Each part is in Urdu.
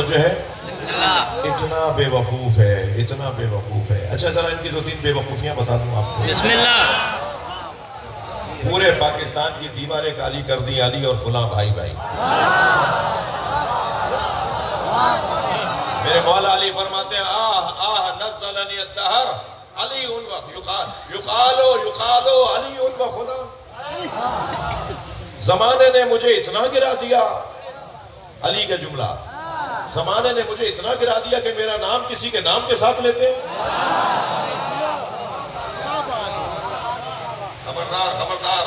توجہ ہے؟ اتنا بے وقوف ہے، اتنا بے وقوف ہے۔ اچھا ذرا ان کی دو تین بے وقوفیاں بتا دوں آپ کو۔ بسم اللہ۔ پورے پاکستان کی دیواریں کالی کر دی علی اور فلاں بھائی بھائی۔ میرے مولا علی فرماتے ہیں آہ آہ نزلنی الدہر علی یقالو علی و فلاں۔ زمانے نے مجھے اتنا گرا دیا، علی کا جملہ، زمانے نے مجھے اتنا گرا دیا کہ میرا نام کسی کے نام کے ساتھ لیتے ہیں۔ خبردار خبردار،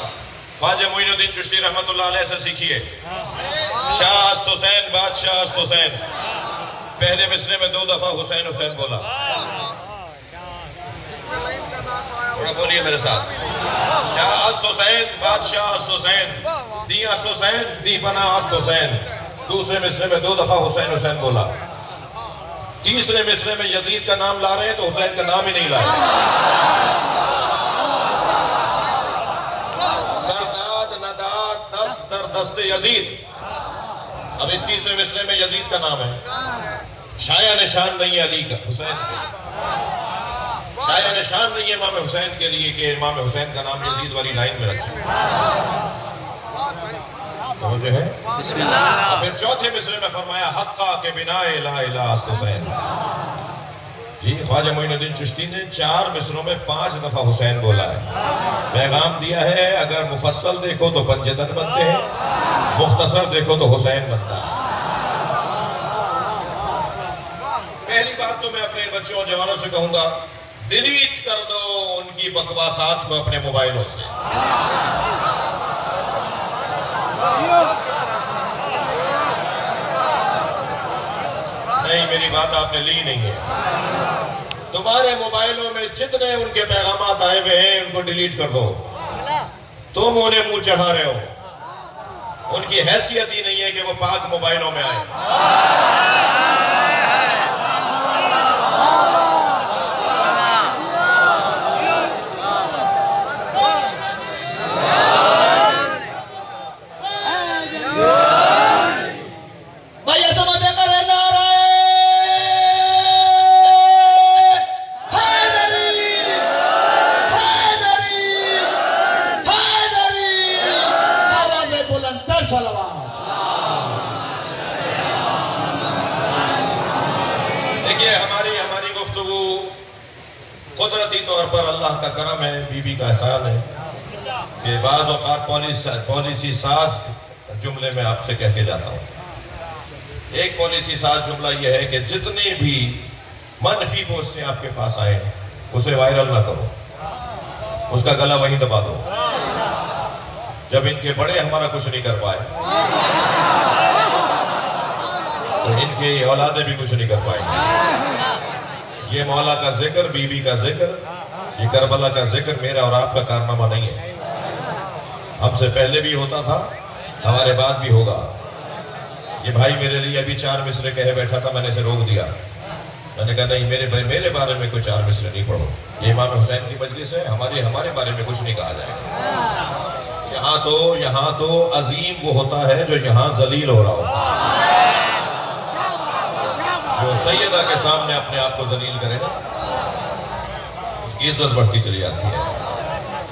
خواجہ معین الدین چشتی رحمت اللہ علیہ سے سیکھیے۔ شاہ است حسین، بادشاہ است حسین، پہلے مصرے میں 2 دفعہ حسین حسین بولا۔ تھوڑا بولیے میرے ساتھ، شاہ است حسین، بادشاہ است حسین، دی است حسین، دی پناہ است حسین۔ دوسرے مصرے میں 2 دفعہ حسین حسین بولا۔ تیسرے مصرے میں یزید کا نام لا رہے ہیں تو حسین کا نام ہی نہیں لائے۔ سرداد نداد دست در دست یزید، اب اس تیسرے مصرے میں یزید کا نام ہے۔ شایع نشان نہیں ہے علی کا، حسین شایع نشان نہیں ہے امام حسین کے لیے کہ امام حسین کا نام یزید والی لائن میں رکھیں۔ توجہ ہے؟ بسم اللہ۔ پھر چوتھے مصرے میں فرمایا حقا کے بنا لا الہ است حسین۔ جی خواجہ معین الدین چشتی نے 4 مصروں میں 5 دفعہ حسین بولا ہے۔ پیغام دیا ہے اگر مفصل دیکھو تو پنجتن بنتے ہیں، مختصر دیکھو تو حسین بنتا ہے۔ پہلی بات تو میں اپنے بچوں اور جوانوں سے کہوں گا، ڈیلیٹ کر دو ان کی بکواسات کو اپنے موبائلوں سے۔ نہیں میری بات آپ نے لی نہیں ہے۔ تمہارے موبائلوں میں جتنے ان کے پیغامات آئے ہوئے ہیں ان کو ڈیلیٹ کر دو۔ تم انہیں منہ چڑھا رہے ہو، ان کی حیثیت ہی نہیں ہے کہ وہ پاک موبائلوں میں آئے۔ ہماری گفتگو قدرتی طور پر اللہ کا کرم ہے، بی بی کا احسان ہے کہ بعض اوقات پالیسی ساز جملے میں آپ سے کہہ کے جاتا ہوں۔ ایک پالیسی ساز جملہ یہ ہے کہ جتنی بھی منفی پوسٹیں آپ کے پاس آئیں اسے وائرل نہ کرو، اس کا گلا وہیں دبا دو۔ جب ان کے بڑے ہمارا کچھ نہیں کر پائے تو ان کی اولادیں بھی کچھ نہیں کر پائیں گے۔ یہ مولا کا ذکر، بی بی کا ذکر، یہ کربلا کا ذکر میرا اور آپ کا کارنامہ نہیں ہے۔ ہم سے پہلے بھی ہوتا تھا، ہمارے بعد بھی ہوگا۔ یہ بھائی میرے لیے ابھی 4 مصرے کہے بیٹھا تھا، میں نے اسے روک دیا۔ میں نے کہا نہیں میرے بارے میں کوئی 4 مصرے نہیں پڑھو، یہ امام حسین کی مجلس ہے، ہمارے بارے میں کچھ نہیں کہا جائے گا۔ یہاں تو عظیم وہ ہوتا ہے جو یہاں ذلیل ہو رہا ہوتا ہے۔ جو سیدہ کے سامنے اپنے آپ کو ذلیل کرے نا، اس کی عزت بڑھتی چلی جاتی ہے۔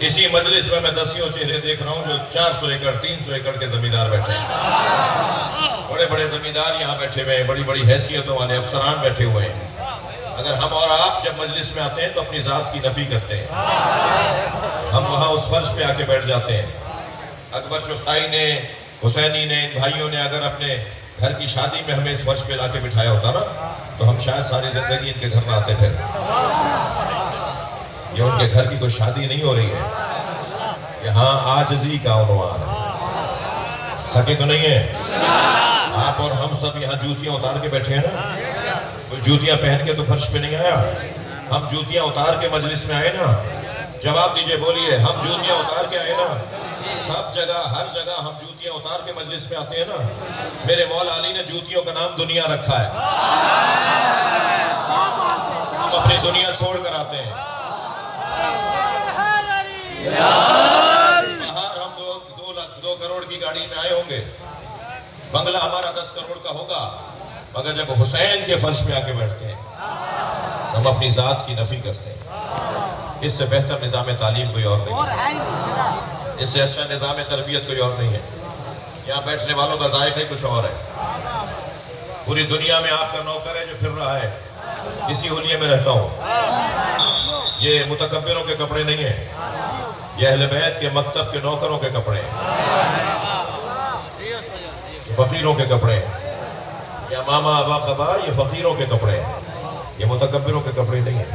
اسی مجلس میں 10 چہرے دیکھ رہا ہوں جو 400 ایکڑ 300 ایکڑ کے زمیندار بیٹھے ہیں، بڑے بڑے زمیندار یہاں بیٹھے ہوئے ہیں، بڑی بڑی حیثیتوں والے افسران بیٹھے ہوئے ہیں۔ اگر ہم اور آپ جب مجلس میں آتے ہیں تو اپنی ذات کی نفی کرتے ہیں، ہم وہاں اس فرش پہ آ کے بیٹھ جاتے ہیں۔ اکبر چغتائی نے، حسینی نے، ان بھائیوں نے اگر اپنے گھر کی شادی میں ہمیں اس فرش پہ لا کے بٹھایا ہوتا نا تو ہم شاید ساری زندگی ان کے گھر نہ آتے پھر۔ یہ ان کے گھر کی کوئی شادی نہیں ہو رہی ہے، یہاں عاجزی کا عنوان ہے۔ تھکے تو نہیں ہیں آپ اور ہم سب یہاں جوتیاں اتار کے بیٹھے ہیں نا؟ کوئی جوتیاں پہن کے تو فرش پہ نہیں آیا، ہم جوتیاں اتار کے مجلس میں آئے نا؟ جواب دیجئے، بولیے، ہم جوتیاں اتار کے آئے نا؟ سب جگہ ہر جگہ ہم جوتیاں اتار کے مجلس میں آتے ہیں نا؟ میرے مولا علی نے جوتیوں کا نام دنیا رکھا ہے، ہم اپنی دنیا چھوڑ کر آتے ہیں۔ باہر ہم 2 کروڑ کی گاڑی میں آئے ہوں گے، بنگلہ ہمارا 10 کروڑ کا ہوگا، مگر جب حسین کے فرش پہ آ کے بیٹھتے ہیں تو ہم اپنی ذات کی نفی کرتے ہیں۔ اس سے بہتر نظام تعلیم کوئی اور نہیں ہے، اس سے اچھا نظام تربیت کوئی اور نہیں ہے۔ یہاں بیٹھنے والوں کا ذائقہ ہی کچھ اور ہے۔ پوری دنیا میں آپ کا نوکر ہے جو پھر رہا ہے، اسی حلیے میں رہتا ہوں۔ یہ متکبروں کے کپڑے نہیں ہیں، یہ اہل بیت کے مکتب کے نوکروں کے کپڑے ہیں، یہ فقیروں کے کپڑے ہیں۔ یا ماما ابا قبا، یہ فقیروں کے کپڑے ہیں، یہ متکبروں کے کپڑے نہیں ہیں۔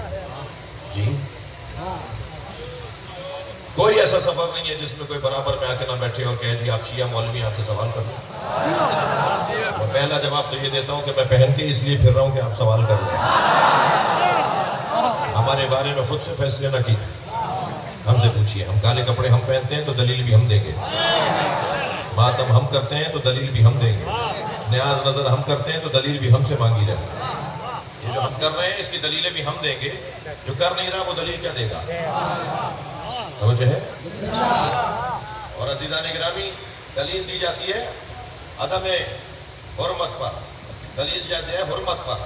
جی کوئی ایسا سفر نہیں ہے جس میں کوئی برابر میں آ کے نہ بیٹھے اور کہے جی آپ شیعہ مولوی آپ سے سوال کر لیں۔ میں پہلا جواب تو یہ دیتا ہوں کہ میں پہن کے اس لیے پھر رہا ہوں کہ آپ سوال کر لیں، ہمارے بارے میں خود سے فیصلے نہ کیجیے، ہم سے پوچھئے۔ ہم کالے کپڑے ہم پہنتے ہیں تو دلیل بھی ہم دیں گے، ماتم ہم کرتے ہیں تو دلیل بھی ہم دیں گے، نیاز نظر ہم کرتے ہیں تو دلیل بھی ہم سے مانگی جائے گی۔ یہ جو ہم کر رہے ہیں اس کی دلیلیں بھی ہم دیں گے، جو کر نہیں رہا وہ دلیل کیا دے گا؟ توجہ ہے؟ اور عزیزان گرامی، دلیل دی جاتی ہے عدم حرمت پر، دلیل جاتی ہے حرمت پر،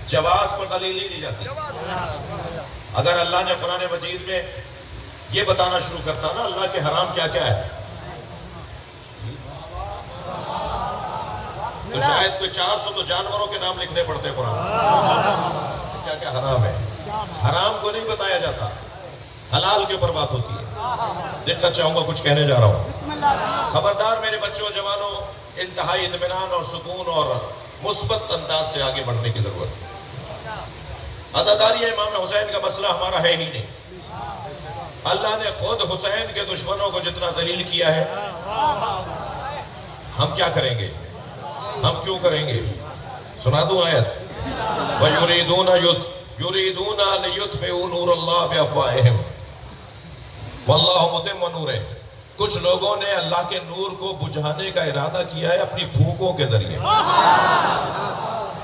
جواز پر دلیل نہیں دی جاتی۔ اگر اللہ نے قرآن مجید میں یہ بتانا شروع کرتا نا اللہ کے حرام کیا کیا ہے، تو شاید کوئی 400 تو جانوروں کے نام لکھنے پڑتے قرآن۔ کیا کیا حرام ہے، حرام کو نہیں بتایا جاتا، حلال کے اوپر بات ہوتی ہے۔ دقت چاہوں گا کچھ کہنے جا رہا ہوں، خبردار میرے بچوں جوانوں، انتہائی اطمینان اور سکون اور مثبت انداز سے آگے بڑھنے کی ضرورت ہے۔ عزاداری امام حسین کا مسئلہ ہمارا ہے ہی نہیں، اللہ نے خود حسین کے دشمنوں کو جتنا ذلیل کیا ہے، ہم کیا کریں گے، ہم کیوں کریں گے؟ سنا دوں آیت، یریدون لیطفئوا نور اللہ بافواہہم واللہ متم نورہ۔ کچھ لوگوں نے اللہ کے نور کو بجھانے کا ارادہ کیا ہے اپنی پھونکوں کے ذریعے،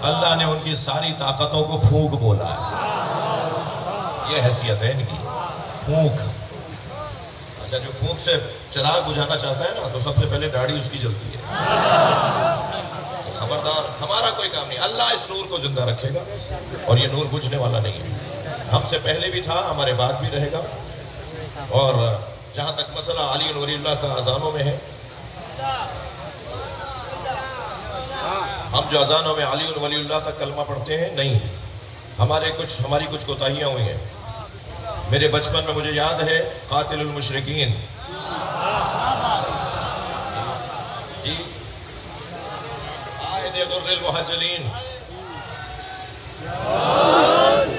اللہ نے ان کی ساری طاقتوں کو پھونک بولا ہے۔ یہ حیثیت ہے ان کی، پھونک۔ اچھا جو پھونک سے چراغ بجھانا چاہتا ہے نا تو سب سے پہلے داڑھی اس کی جلتی ہے۔ خبردار، ہمارا کوئی کام نہیں، اللہ اس نور کو زندہ رکھے گا اور یہ نور بجھنے والا نہیں ہے، ہم سے پہلے بھی تھا، ہمارے بعد بھی رہے گا۔ اور جہاں تک مسئلہ علی ولی اللہ کا اذانوں میں ہے، ہم جو اذانوں میں علی ولی اللہ تک کلمہ پڑھتے ہیں، نہیں، ہماری کچھ کوتاہیاں ہوئی ہیں۔ میرے بچپن میں مجھے یاد ہے قاتل المشرکین، جی غر المحجلین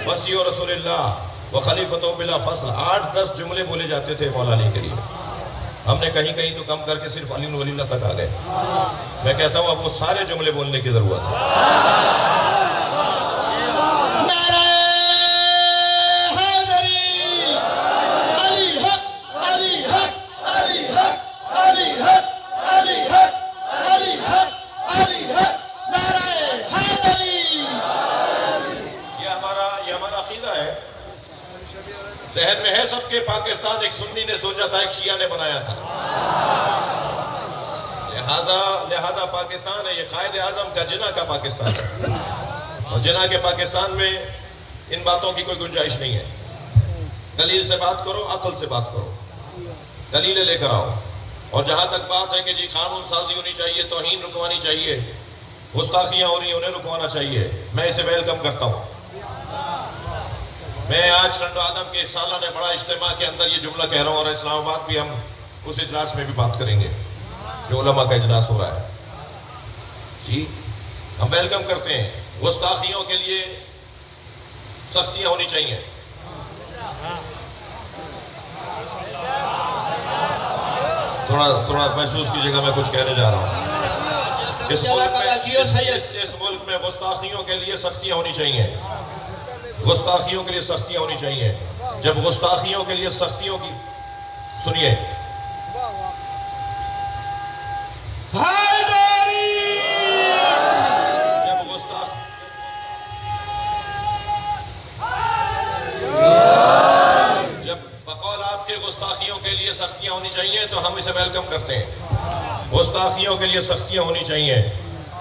وسیع رسول اللہ وخلیفۃ بلا فصل، 8-10 جملے بولے جاتے تھے مولا علی کے لیے۔ ہم نے کہیں کہیں تو کم کر کے صرف علی ولی اللہ تک آ گئے۔ میں کہتا ہوں اب وہ سارے جملے بولنے کی ضرورت ہے۔ ذہن میں ہے سب کے، پاکستان ایک سنی نے سوچا تھا، ایک شیعہ نے بنایا تھا، لہذا پاکستان ہے یہ قائد اعظم کا جناح کا پاکستان ہے، اور جناح کے پاکستان میں ان باتوں کی کوئی گنجائش نہیں ہے۔ دلیل سے بات کرو، عقل سے بات کرو، دلیلیں لے کر آؤ۔ اور جہاں تک بات ہے کہ جی قانون سازی ہونی چاہیے، توہین رکوانی چاہیے، گستاخیاں ہو رہی ہیں انہیں رکوانا چاہیے، میں اسے ویلکم کرتا ہوں۔ میں آج ٹنڈو آدم کے سالانہ بڑا اجتماع کے اندر یہ جملہ کہہ رہا ہوں، اور اسلام آباد بھی ہم اس اجلاس میں بھی بات کریں گے جو علماء کا اجلاس ہو رہا ہے۔ جی ہم ویلکم کرتے ہیں، گستاخیوں کے لیے سختیاں ہونی چاہیے۔ تھوڑا محسوس کیجیے گا میں کچھ کہنے جا رہا ہوں۔ اس ملک میں گستاخیوں کے لیے سختیاں ہونی چاہیے، گستاخیوں کے لیے سختیاں ہونی چاہیے۔ جب گستاخیوں کے لیے سختیوں کی سنیے، جب بقول آپ کے گستاخیوں کے لیے سختیاں ہونی چاہیے تو ہم اسے ویلکم کرتے ہیں۔ گستاخیوں کے لیے سختیاں ہونی چاہیے،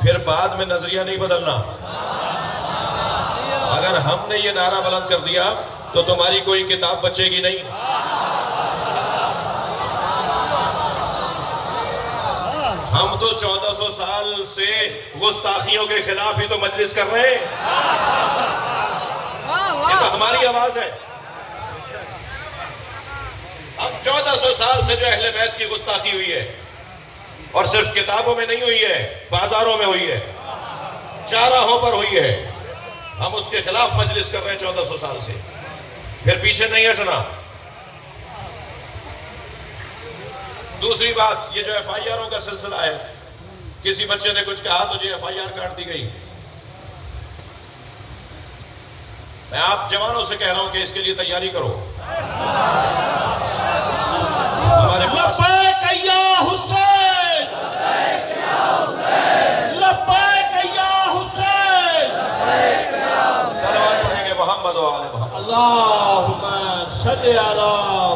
پھر بعد میں نظریہ نہیں بدلنا. اگر ہم نے یہ نعرہ بلند کر دیا تو تمہاری کوئی کتاب بچے گی نہیں. ہم تو 1400 سال سے گستاخیوں کے خلاف ہی تو مجلس کر رہے ہیں. یہ تو ہماری آواز ہے. ہم 1400 سال سے جو اہل بیت کی گستاخی ہوئی ہے، اور صرف کتابوں میں نہیں ہوئی ہے، بازاروں میں ہوئی ہے، چاراہوں پر ہوئی ہے، ہم اس کے خلاف مجلس کر رہے ہیں 1400 سال سے. پھر پیچھے نہیں ہٹنا. دوسری بات، یہ جو ایف آئی آروں کا سلسلہ ہے، کسی بچے نے کچھ کہا تو جی ایف آئی آر کاٹ دی گئی. میں آپ جوانوں سے کہہ رہا ہوں کہ اس کے لیے تیاری کرو. ہمارے پاس لبیک یا حسین، لبیک یا حسین. صلوات پڑھیں گے محمد و آل محمد. اللہم صلی علی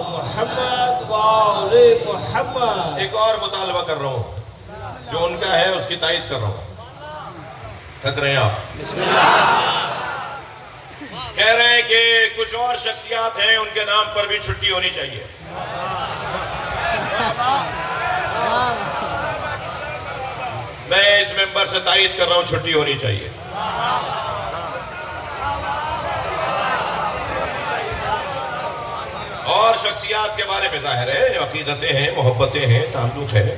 محمد و آل محمد. ایک اور مطالبہ کر رہا ہوں، جو ان کا ہے اس کی تائید کر رہا ہوں. تھک رہے ہیں آپ؟ کہہ رہے ہیں کہ کچھ اور شخصیات ہیں، ان کے نام پر بھی چھٹی ہونی چاہیے. میں اس ممبر سے تائید کر رہا ہوں، چھٹی ہونی چاہیے. اور شخصیات کے بارے میں ظاہر ہے عقیدتیں ہیں، محبتیں ہیں، تعلق ہے،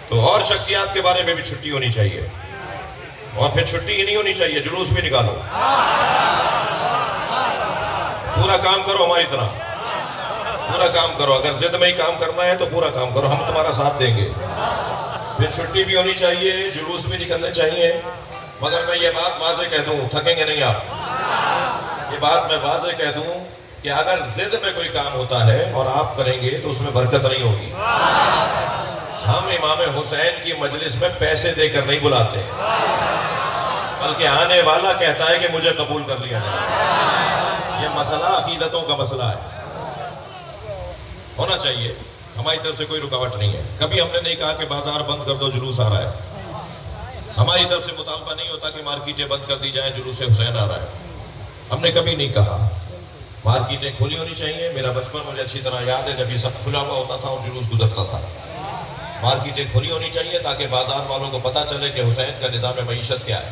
تو اور شخصیات کے بارے میں بھی چھٹی ہونی چاہیے. اور پھر چھٹی ہی نہیں ہونی چاہیے، جلوس بھی نکالو. پورا کام کرو ہماری طرح، پورا کام کرو. اگر ضد میں ہی کام کرنا ہے تو پورا کام کرو، ہم تمہارا ساتھ دیں گے. پھر چھٹی بھی ہونی چاہیے، جلوس بھی نکلنے چاہیے. مگر میں یہ بات واضح کہہ دوں، تھکیں گے نہیں آپ. یہ بات میں واضح کہہ دوں کہ اگر ضد میں کوئی کام ہوتا ہے اور آپ کریں گے تو اس میں برکت نہیں ہوگی. ہم امام حسین کی مجلس میں پیسے دے کر نہیں بلاتے، بلکہ آنے والا کہتا ہے کہ مجھے قبول کر لیا جائے. یہ مسئلہ عقیدتوں کا مسئلہ ہے، ہونا چاہیے. ہماری طرف سے کوئی رکاوٹ نہیں ہے. کبھی ہم نے نہیں کہا کہ بازار بند کر دو، جلوس آ رہا ہے. ہماری طرف سے مطالبہ نہیں ہوتا کہ مارکیٹیں بند کر دی جائیں، جلوس حسین آ رہا ہے. ہم نے کبھی نہیں کہا. مارکیٹیں کھلی ہونی چاہیے. میرا بچپن مجھے اچھی طرح یاد ہے جب یہ سب کھلا ہوا ہوتا تھا اور جلوس گزرتا تھا. مارکیٹیں کھلی ہونی چاہیے تاکہ بازار والوں کو پتہ چلے کہ حسین کا نظام معیشت کیا ہے.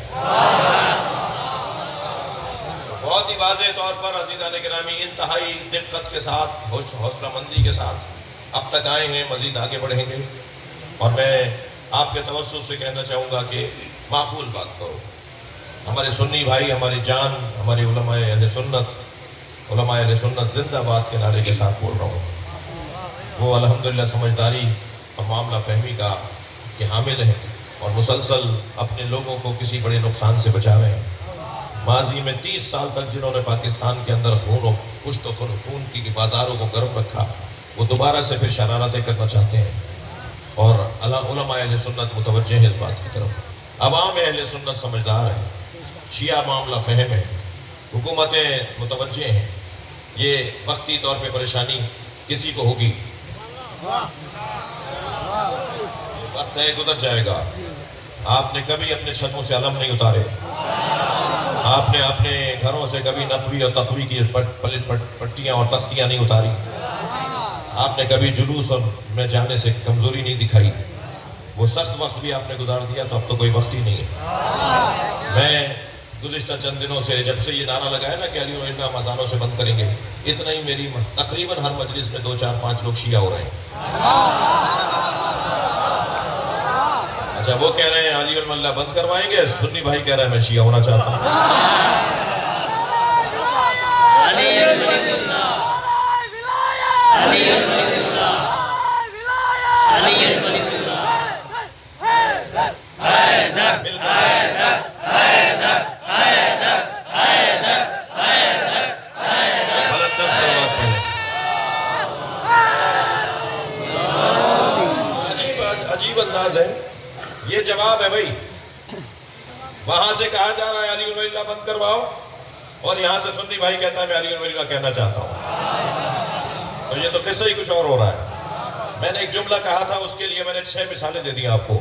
بہت ہی واضح طور پر عزیزان گرامی، انتہائی دقت کے ساتھ، حوصلہ مندی کے ساتھ اب تک آئے ہیں، مزید آگے بڑھیں گے. اور میں آپ کے توسط سے کہنا چاہوں گا کہ معقول بات کرو. ہمارے سنی بھائی، ہماری جان، ہمارے علماء اہل سنت زندہ باد کے نعرے کے ساتھ بول رہا ہوں. وہ الحمدللہ سمجھداری اور معاملہ فہمی کا کہ حامل ہیں اور مسلسل اپنے لوگوں کو کسی بڑے نقصان سے بچا رہے ہیں. ماضی میں 30 سال تک جنہوں نے پاکستان کے اندر کشت و خون کی بازاروں کو گرم رکھا، وہ دوبارہ سے پھر شرارتیں کرنا چاہتے ہیں. اور علماء اہل سنت متوجہ ہیں اس بات کی طرف. عوام اہل سنت سمجھدار ہیں، شیعہ معاملہ فہم ہے، حکومتیں متوجہ ہیں. یہ وقتی طور پہ پریشانی کسی کو ہوگی، وقت ہے گزر جائے گا. آپ نے کبھی اپنے چھتوں سے علم نہیں اتارے، آپ نے اپنے گھروں سے کبھی نقوی اور تقوی کی پٹیاں اور تختیاں نہیں اتاری. آپ نے کبھی جلوس میں جانے سے کمزوری نہیں دکھائی. وہ سخت وقت بھی آپ نے گزار دیا، تو اب تو کوئی وقت ہی نہیں ہے. میں گزشتہ چند دنوں سے جب سے یہ نعرہ لگا ہے نا کہ علی اور ہم اذانوں سے بند کریں گے، اتنا ہی میری تقریباً ہر مجلس میں 2 4 5 لوگ شیعہ ہو رہے ہیں. اچھا، وہ کہہ رہے ہیں علی اللہ بند کروائیں گے، سنی بھائی کہہ رہے ہیں میں شیعہ ہونا چاہتا ہوں. عجیب انداز ہے. یہ جواب ہے بھائی، وہاں سے کہا جا رہا ہے علی اللہ بند کرواؤ، اور یہاں سے سنی بھائی کہتا ہے میں علی اللہ کہنا چاہتا ہوں. تو یہ تو قصہ ہی کچھ اور ہو رہا ہے. میں نے ایک جملہ کہا تھا، اس کے لیے میں نے 6 مثالیں دے دی آپ کو.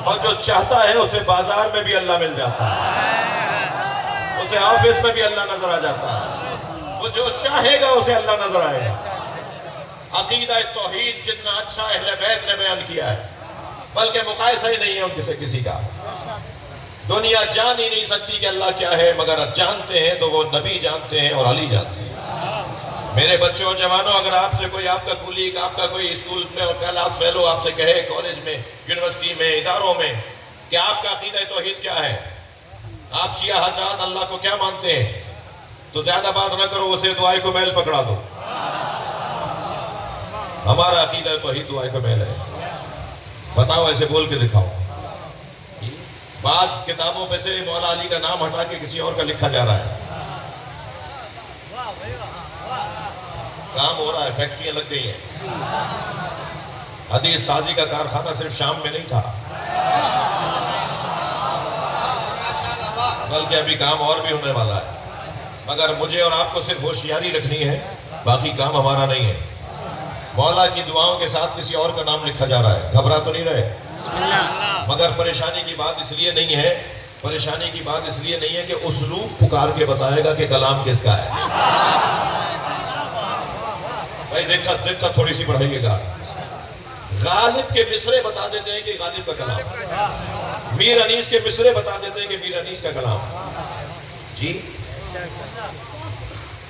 اور جو چاہتا ہے اسے بازار میں بھی اللہ مل جاتا ہے، اسے آفس میں بھی اللہ نظر آ جاتا ہے، وہ جو چاہے گا اسے اللہ نظر آئے گا۔ عقیدہ توحید جتنا اچھا اہل بیت نے بیان کیا ہے، بلکہ مقایسہ ہی نہیں ہے ان سے کسی کا۔ دنیا جان ہی نہیں سکتی کہ اللہ کیا ہے، مگر جانتے ہیں تو وہ نبی جانتے ہیں اور علی جانتے ہیں۔ میرے بچوں اور جوانوں، اگر آپ سے کوئی آپ کا کولیگ، آپ کا کوئی اسکول میں کلاس فیلو آپ سے کہے، کالج میں، یونیورسٹی میں، اداروں میں، کہ آپ کا عقیدہ توحید کیا ہے، آپ شیعہ حضرات اللہ کو کیا مانتے ہیں، تو زیادہ بات نہ کرو، اسے دعائے کو میل پکڑا دو۔ ہمارا عقیدہ توحید دعائے کو میل ہے، بتاؤ، ایسے بول کے دکھاؤ۔ بعض کتابوں پہ سے مولا علی کا نام ہٹا کے کسی اور کا لکھا جا رہا ہے، کام ہو رہا ہے، فیکٹریاں لگ گئی ہیں۔ حدیث سازی کا کارخانہ صرف شام میں نہیں تھا، بلکہ ابھی کام اور بھی ہونے والا ہے، مگر مجھے اور آپ کو صرف ہوشیاری رکھنی ہے، باقی کام ہمارا نہیں ہے۔ مولا کی دعاؤں کے ساتھ کسی اور کا نام لکھا جا رہا ہے، گھبرا تو نہیں رہے، مگر پریشانی کی بات اس لیے نہیں ہے، پریشانی کی بات اس لیے نہیں ہے کہ اسلوب پکار کے بتائے گا کہ کلام کس کا ہے۔ بھائی دقت تھوڑی سی بڑھائیے گا۔ غالب کے مصرے بتا دیتے ہیں کہ غالب کا کلام، میر انیس کے مصرے بتا دیتے ہیں کہ میر انیس کا کلام، جی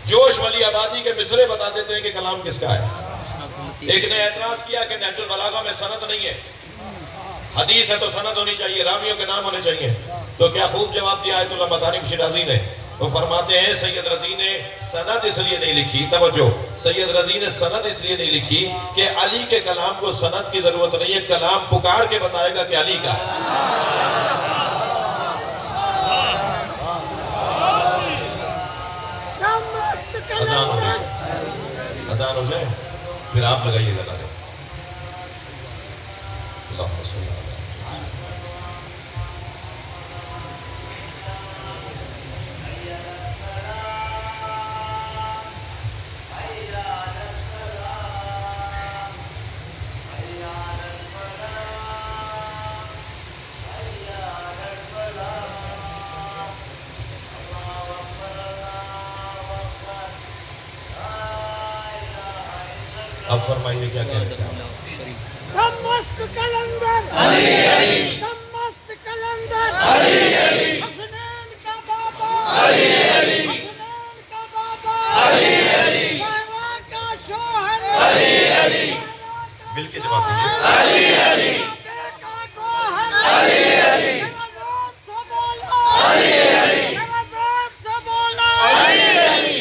جوش ولی آبادی کے مصرے بتا دیتے ہیں کہ کلام کس کا ہے۔ ایک نے اعتراض کیا کہ نہج البلاغہ میں سند نہیں ہے، حدیث ہے تو سند ہونی چاہیے، راویوں کے نام ہونے چاہیے، تو کیا خوب جواب دیا آیت اللہ مدارم شیرازی نے۔ وہ فرماتے ہیں سید رضی نے سند اس لیے نہیں لکھی، توجہ، سید رضی نے سند اس لیے نہیں لکھی کہ علی کے کلام کو سند کی ضرورت نہیں ہے، کلام پکار کے بتائے گا کہ علی کا ہے۔ اذان ہو جائے پھر آپ لگائیے گا نعرے۔ اللہم صلی اللہ علیہ وسلم۔ اب فرمائیے کیا کہنا چاہتے ہیں؟ دمست کلندر علی علی، دمست کلندر علی علی، حسنین کا بابا علی علی، حسنین کا بابا علی علی، زہرا کا شوہر علی علی، مل کے جواب دیجیے۔ علی علی، کعبے کا گوہر علی علی، ذرا زور سے بولو، علی علی، ذرا زور سے بولو، علی علی،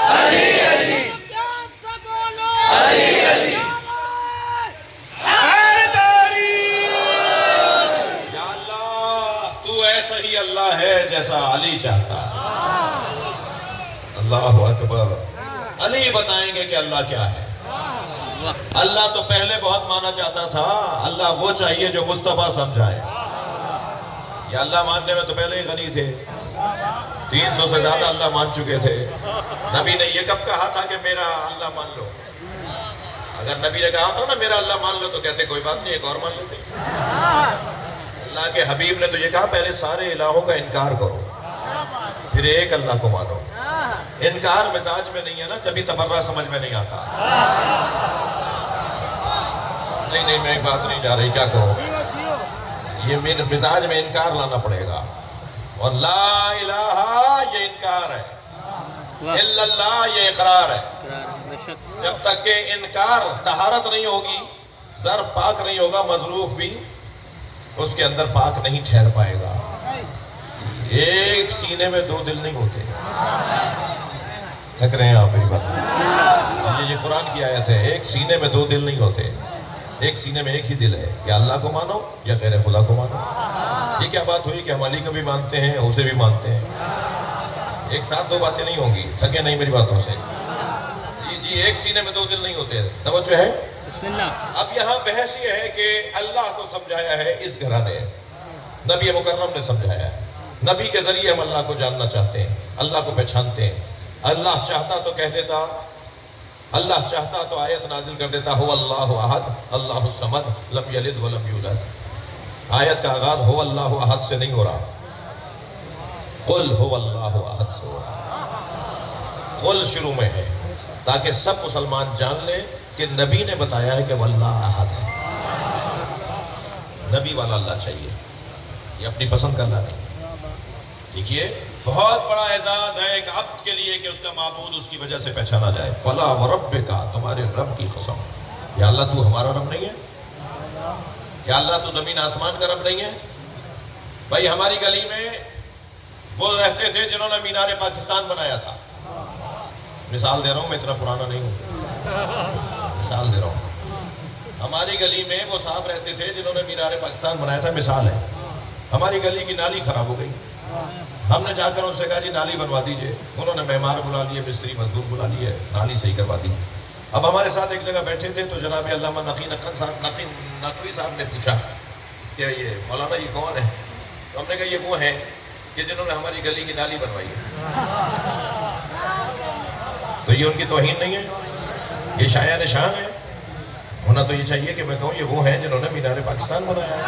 علی علی، پیار سے بولو، علی علی، حیدری۔ یا اللہ تو ایسا ہی اللہ ہے جیسا علی چاہتا ہے۔ اللہ اکبر۔ علی بتائیں گے کہ اللہ کیا ہے۔ اللہ تو پہلے بہت مانا چاہتا تھا، اللہ وہ چاہیے جو مصطفیٰ سمجھائے۔ یا اللہ ماننے میں تو پہلے ہی غنی تھے، 300 سے زیادہ اللہ مان چکے تھے۔ نبی نے یہ کب کہا تھا کہ میرا اللہ مان لو؟ اگر نبی نے کہا تھا نا میرا اللہ مان لو تو کہتے کوئی بات نہیں، ایک اور مان لیتے۔ اللہ کے حبیب نے تو یہ کہا پہلے سارے الہوں کا انکار کرو، پھر ایک اللہ کو مانو۔ انکار مزاج میں نہیں ہے نا، کبھی تبرہ سمجھ میں نہیں آتا۔ نہیں میں ایک بات نہیں جا رہی، کیا کہوں، یہ میرے مزاج میں انکار لانا پڑے گا۔ اور لا الہ یہ انکار ہے، الا اللہ یہ اقرار ہے۔ جب تک کہ انکار طہارت نہیں ہوگی، ظرف پاک نہیں ہوگا، مظروف بھی اس کے اندر پاک نہیں ٹھہر پائے گا۔ ایک سینے میں دو دل نہیں ہوتے۔ تھک رہے ہیں آپ میری بات؟ یہ قرآن کی آیت ہے، ایک سینے میں دو دل نہیں ہوتے، ایک سینے میں ایک ہی دل ہے، یا اللہ کو مانو یا غیر خدا کو مانو۔ یہ کیا بات ہوئی کہ ہم علی کو بھی مانتے ہیں اسے بھی مانتے ہیں؟ ایک ساتھ دو باتیں نہیں ہوں گی، تھکے نہیں میری باتوں سے۔ جی ایک سینے میں دو دل نہیں ہوتے، توجہ ہے۔ اب یہاں بحث یہ ہے کہ اللہ کو سمجھایا ہے اس گھرانے، نبی مکرم نے سمجھایا ہے، نبی کے ذریعے ہم اللہ کو جاننا چاہتے ہیں، اللہ کو پہچانتے ہیں۔ اللہ چاہتا تو کہہ دیتا اللہ چاہتا تو آیت نازل کر دیتا ہو اللہ احد اللہ الصمد لم یلد ولم یولد. آیت کا آغاز ہو اللہ احد سے نہیں ہو رہا، قل ہو اللہ احد سے ہو رہا. قل شروع میں ہے تاکہ سب مسلمان جان لیں کہ نبی نے بتایا ہے کہ وہ اللہ احد ہے. نبی والا اللہ چاہیے، یہ اپنی پسند کا اللہ نہیں. دیکھیے بہت بڑا اعزاز ہے ایک عبد کے لیے کہ اس کا معبود اس کی وجہ سے پہچانا جائے. فلا وربک، تمہارے رب کی قسم. یا اللہ تو ہمارا رب نہیں ہے؟ یا اللہ تو زمین آسمان کا رب نہیں ہے؟ بھائی ہماری گلی میں وہ رہتے تھے جنہوں نے مینار پاکستان بنایا تھا. مثال دے رہا ہوں، میں اتنا پرانا نہیں ہوں، مثال دے رہا ہوں. ہماری گلی میں وہ صاحب رہتے تھے جنہوں نے مینار پاکستان بنایا تھا. مثال ہے، ہماری گلی کی نالی خراب ہو گئی. ہم نے جا کر ان سے کہا جی نالی بنوا دیجئے. انہوں نے معمار بلا لیے، مستری مزدور بلا لیے، نالی صحیح کروا دی. اب ہمارے ساتھ ایک جگہ بیٹھے تھے تو جناب علامہ نقوی صاحب نے پوچھا کہ یہ مولانا یہ کون ہے؟ تو ہم نے کہا یہ وہ ہیں کہ جنہوں نے ہماری گلی کی نالی بنوائی ہے. تو یہ ان کی توہین نہیں ہے؟ یہ شایان شان ہے؟ ہونا تو یہ چاہیے کہ میں کہوں یہ وہ ہیں جنہوں نے مینار پاکستان بنایا ہے.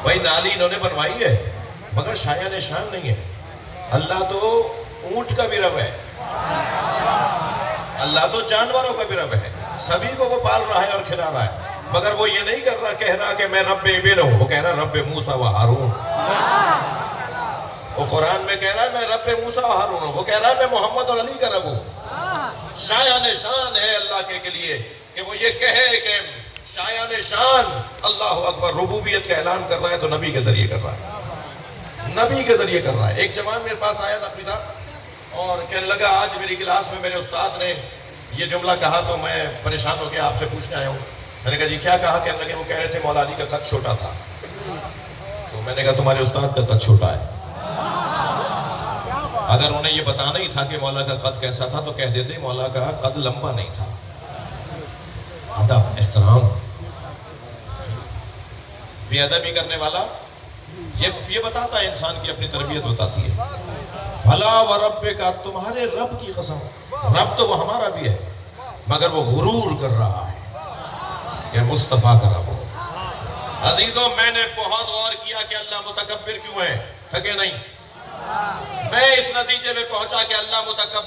بھائی نالی انہوں نے بنوائی ہے مگر شایان شان نہیں ہے. اللہ تو اونٹ کا بھی رب ہے، اللہ تو جانوروں کا بھی رب ہے. سبھی کو وہ پال رہا ہے اور کھلا رہا ہے، مگر وہ یہ نہیں کر رہا کہہ رہا کہ میں رب ابن ہوں. وہ کہہ رہا رب موسیٰ و ہارون. وہ قرآن میں کہہ رہا ہے میں رب موسیٰ و ہارون ہوں. وہ کہہ رہا ہے میں محمد اور علی کا رب ہوں. شایان شان ہے اللہ کے لیے کہ وہ یہ کہے کہ شایان شان اللہ اکبر. ربوبیت کا اعلان کر رہا ہے تو نبی کے ذریعے کر رہا ہے، نبی کے ذریعے کر رہا ہے. ایک جوان میرے پاس آیا نقوی صاحب اور کہنے لگا آج میری کلاس میں میرے استاد نے یہ جملہ کہا تو میں پریشان ہو کے آپ سے پوچھنے آیا ہوں. میں نے کہا جی کیا کہا؟ کہنے لگے وہ کہہ رہے تھے مولا علی کا قد چھوٹا تھا. تو میں نے کہا تمہارے استاد کا قد چھوٹا ہے. اگر انہیں یہ بتانا ہی تھا کہ مولا کا قد کیسا تھا تو کہہ دیتے مولا کا قد لمبا نہیں تھا. ادب، احترام. بے ادبی کرنے والا یہ بتاتا ہے، انسان کی اپنی تربیت بتاتی ہے. فلا وربک، تمہارے رب کی قسم. رب تو وہ ہمارا بھی ہے مگر وہ غرور کر رہا ہے کہ مصطفیٰ کا رب ہو. عزیزوں میں نے بہت غور کیا کہ اللہ متکبر کیوں ہے، تھکے نہیں. میں اس نتیجے میں پہنچا کہ اللہ متکبر